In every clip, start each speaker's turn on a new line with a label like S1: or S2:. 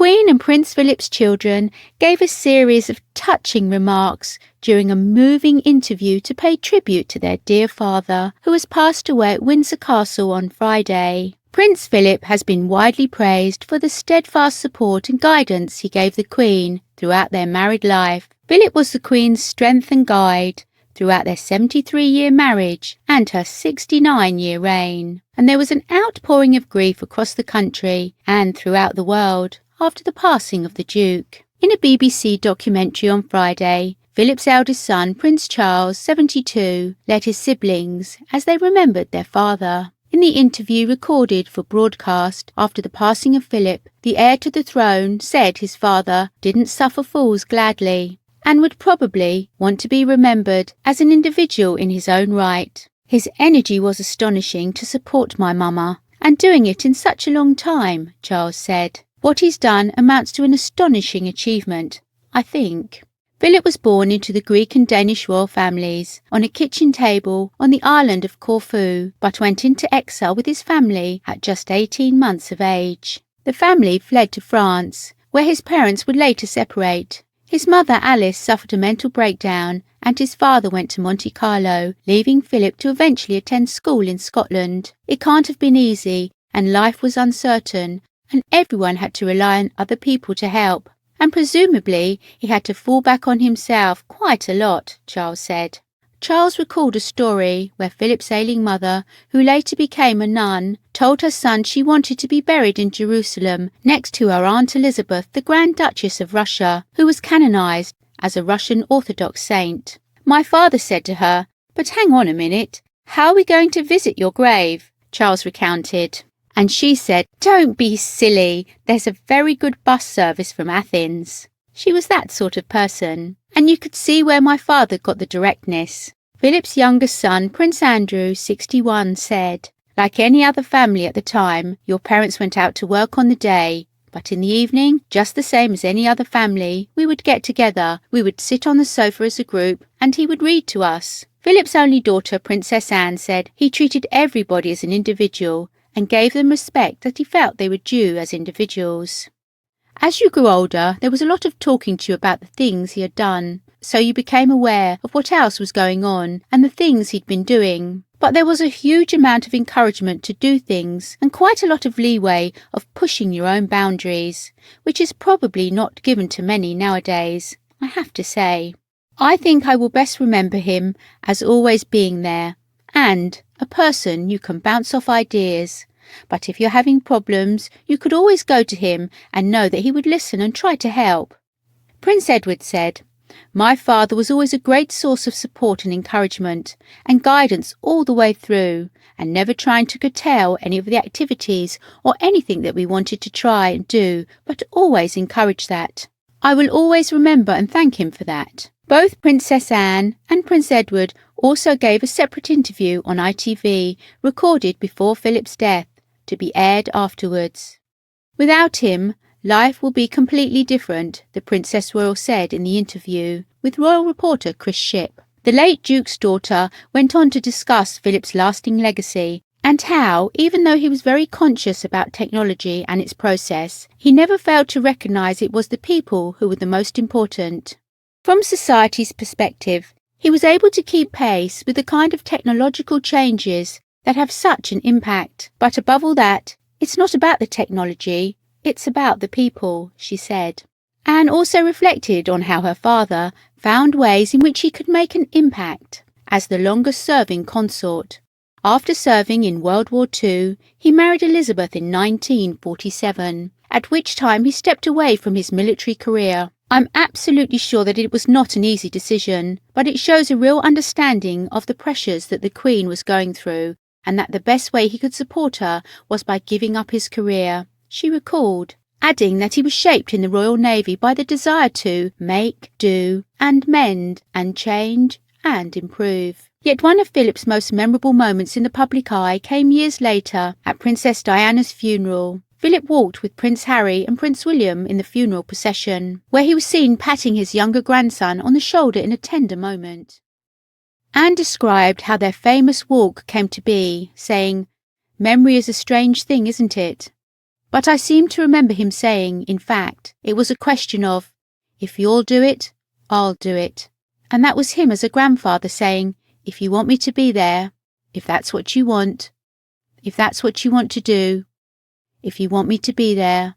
S1: Queen and Prince Philip's children gave a series of touching remarks during a moving interview to pay tribute to their dear father, who has passed away at Windsor Castle on Friday. Prince Philip has been widely praised for the steadfast support and guidance he gave the Queen throughout their married life. Philip was the Queen's strength and guide throughout their 73-year marriage and her 69-year reign. And there was an outpouring of grief across the country and throughout the world after the passing of the Duke. In a BBC documentary on Friday, Philip's eldest son, Prince Charles, 72, led his siblings as they remembered their father. In the interview recorded for broadcast after the passing of Philip, the heir to the throne said his father didn't suffer fools gladly and would probably want to be remembered as an individual in his own right. His energy was astonishing to support my mama, and doing it in such a long time, Charles said. What he's done amounts to an astonishing achievement, I think. Philip was born into the Greek and Danish royal families on a kitchen table on the island of Corfu, but went into exile with his family at just 18 months of age. The family fled to France, where his parents would later separate. His mother Alice suffered a mental breakdown and his father went to Monte Carlo, leaving Philip to eventually attend school in Scotland. It can't have been easy, and life was uncertain, and everyone had to rely on other people to help. And presumably he had to fall back on himself quite a lot, Charles said. Charles recalled a story where Philip's ailing mother, who later became a nun, told her son she wanted to be buried in Jerusalem next to her Aunt Elizabeth, the Grand Duchess of Russia, who was canonized as a Russian Orthodox saint. My father said to her, "But hang on a minute, how are we going to visit your grave?" Charles recounted. And she said, "Don't be silly, there's a very good bus service from Athens." She was that sort of person, and you could see where my father got the directness. Philip's youngest son, Prince Andrew, 61, said, "Like any other family at the time, your parents went out to work on the day, but in the evening, just the same as any other family, we would get together, we would sit on the sofa as a group, and he would read to us." Philip's only daughter, Princess Anne, said he treated everybody as an individual, and gave them respect that he felt they were due as individuals. As you grew older, there was a lot of talking to you about the things he had done, so you became aware of what else was going on and the things he'd been doing. But there was a huge amount of encouragement to do things and quite a lot of leeway of pushing your own boundaries, which is probably not given to many nowadays, I have to say. I think I will best remember him as always being there, and a person you can bounce off ideas. But if you're having problems, you could always go to him and know that he would listen and try to help. Prince Edward said, "My father was always a great source of support and encouragement and guidance all the way through, and never trying to curtail any of the activities or anything that we wanted to try and do, but always encouraged that. I will always remember and thank him for that." Both Princess Anne and Prince Edward also gave a separate interview on ITV, recorded before Philip's death, to be aired afterwards. "Without him, life will be completely different," the Princess Royal said in the interview, with royal reporter Chris Shipp. The late Duke's daughter went on to discuss Philip's lasting legacy and how, even though he was very conscious about technology and its process, he never failed to recognise it was the people who were the most important. From society's perspective, he was able to keep pace with the kind of technological changes that have such an impact. But above all that, it's not about the technology, it's about the people, she said. Anne also reflected on how her father found ways in which he could make an impact as the longest-serving consort. After serving in World War II, he married Elizabeth in 1947, at which time he stepped away from his military career. I'm absolutely sure that it was not an easy decision, but it shows a real understanding of the pressures that the Queen was going through, and that the best way he could support her was by giving up his career, she recalled, adding that he was shaped in the Royal Navy by the desire to make, do, and mend, and change, and improve. Yet one of Philip's most memorable moments in the public eye came years later, at Princess Diana's funeral. Philip walked with Prince Harry and Prince William in the funeral procession, where he was seen patting his younger grandson on the shoulder in a tender moment. Anne described how their famous walk came to be, saying, "Memory is a strange thing, isn't it? But I seem to remember him saying, in fact, it was a question of, if you'll do it, I'll do it. And that was him as a grandfather saying, if you want me to be there, if that's what you want, if that's what you want to do, if you want me to be there,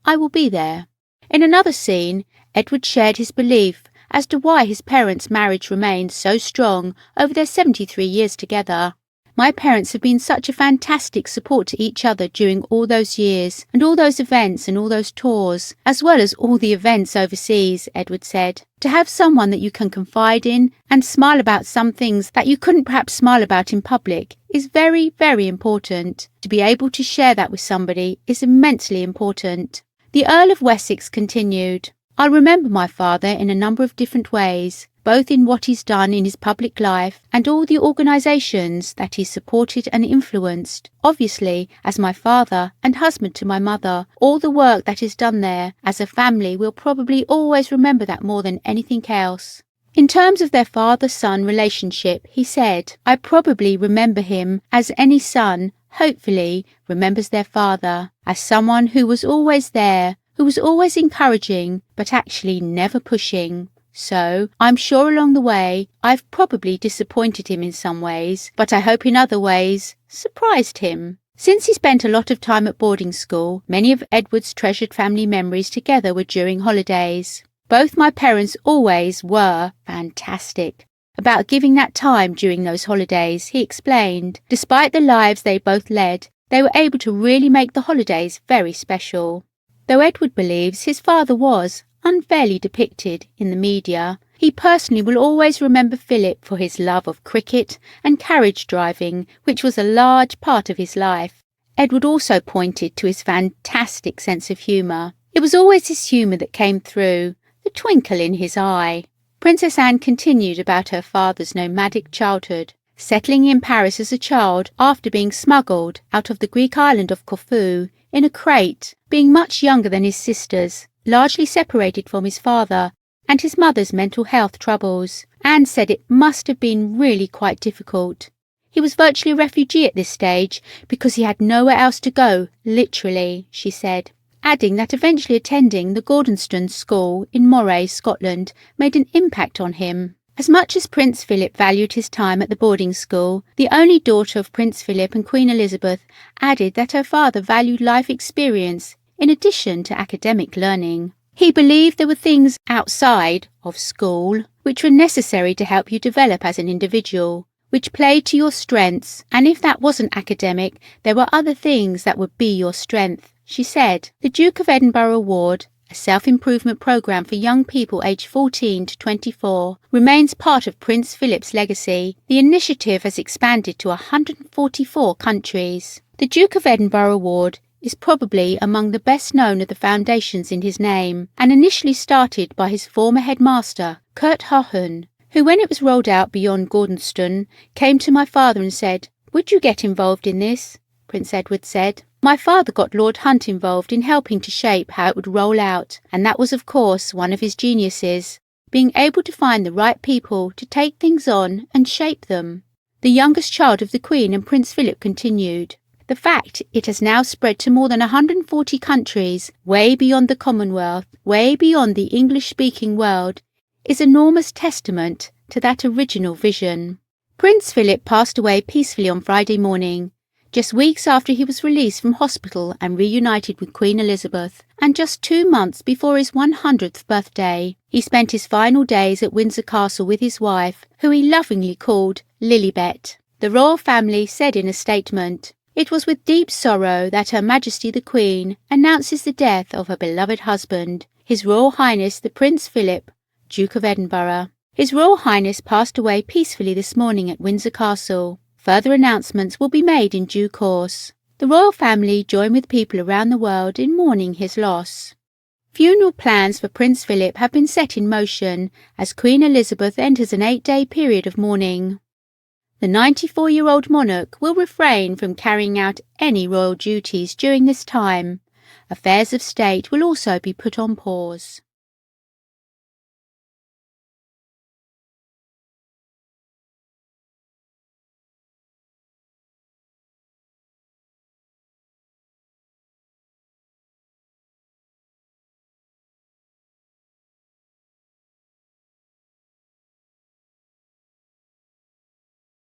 S1: I will be there. In another scene, Edward shared his belief as to why his parents' marriage remained so strong over their 73 years together. My parents have been such a fantastic support to each other during all those years, and all those events and all those tours, as well as all the events overseas, Edward said. To have someone that you can confide in and smile about some things that you couldn't perhaps smile about in public is very, very important. To be able to share that with somebody is immensely important. The Earl of Wessex continued, I remember my father in a number of different ways, both in what he's done in his public life and all the organisations that he's supported and influenced. Obviously, as my father and husband to my mother, all the work that is done there, as a family we'll probably always remember that more than anything else. In terms of their father-son relationship, he said, I probably remember him as any son, hopefully, remembers their father, as someone who was always there, who was always encouraging, but actually never pushing. So, I'm sure along the way, I've probably disappointed him in some ways, but I hope in other ways, surprised him. Since he spent a lot of time at boarding school, many of Edward's treasured family memories together were during holidays. Both my parents always were fantastic about giving that time during those holidays, he explained. Despite the lives they both led, they were able to really make the holidays very special. Though Edward believes his father was unfairly depicted in the media, he personally will always remember Philip for his love of cricket and carriage driving, which was a large part of his life. Edward also pointed to his fantastic sense of humour. It was always his humour that came through, the twinkle in his eye. Princess Anne continued about her father's nomadic childhood, settling in Paris as a child after being smuggled out of the Greek island of Corfu in a crate, being much younger than his sisters, largely separated from his father, and his mother's mental health troubles. Anne said it must have been really quite difficult. He was virtually a refugee at this stage because he had nowhere else to go, literally, she said, adding that eventually attending the Gordonstoun School in Moray, Scotland, made an impact on him. As much as Prince Philip valued his time at the boarding school, the only daughter of Prince Philip and Queen Elizabeth added that her father valued life experience in addition to academic learning. He believed there were things outside of school which were necessary to help you develop as an individual, which played to your strengths, and if that wasn't academic, there were other things that would be your strength, she said. The Duke of Edinburgh Award, a self-improvement programme for young people aged 14 to 24, remains part of Prince Philip's legacy. The initiative has expanded to 144 countries. The Duke of Edinburgh Award is probably among the best known of the foundations in his name, and initially started by his former headmaster, Kurt Hohen, who, when it was rolled out beyond Gordonstoun, came to my father and said, "Would you get involved in this?" Prince Edward said. My father got Lord Hunt involved in helping to shape how it would roll out, and that was of course one of his geniuses, being able to find the right people to take things on and shape them. The youngest child of the Queen and Prince Philip continued. The fact it has now spread to more than 140 countries, way beyond the Commonwealth, way beyond the English-speaking world, is enormous testament to that original vision. Prince Philip passed away peacefully on Friday morning, just weeks after he was released from hospital and reunited with Queen Elizabeth, and just 2 months before his 100th birthday. He spent his final days at Windsor Castle with his wife, who he lovingly called Lilibet. The royal family said in a statement, "It was with deep sorrow that Her Majesty the Queen announces the death of her beloved husband, His Royal Highness the Prince Philip, Duke of Edinburgh. His Royal Highness passed away peacefully this morning at Windsor Castle. Further announcements will be made in due course." The royal family join with people around the world in mourning his loss. Funeral plans for Prince Philip have been set in motion as Queen Elizabeth enters an 8-day period of mourning. The 94-year-old monarch will refrain from carrying out any royal duties during this time. Affairs of state will also be put on pause.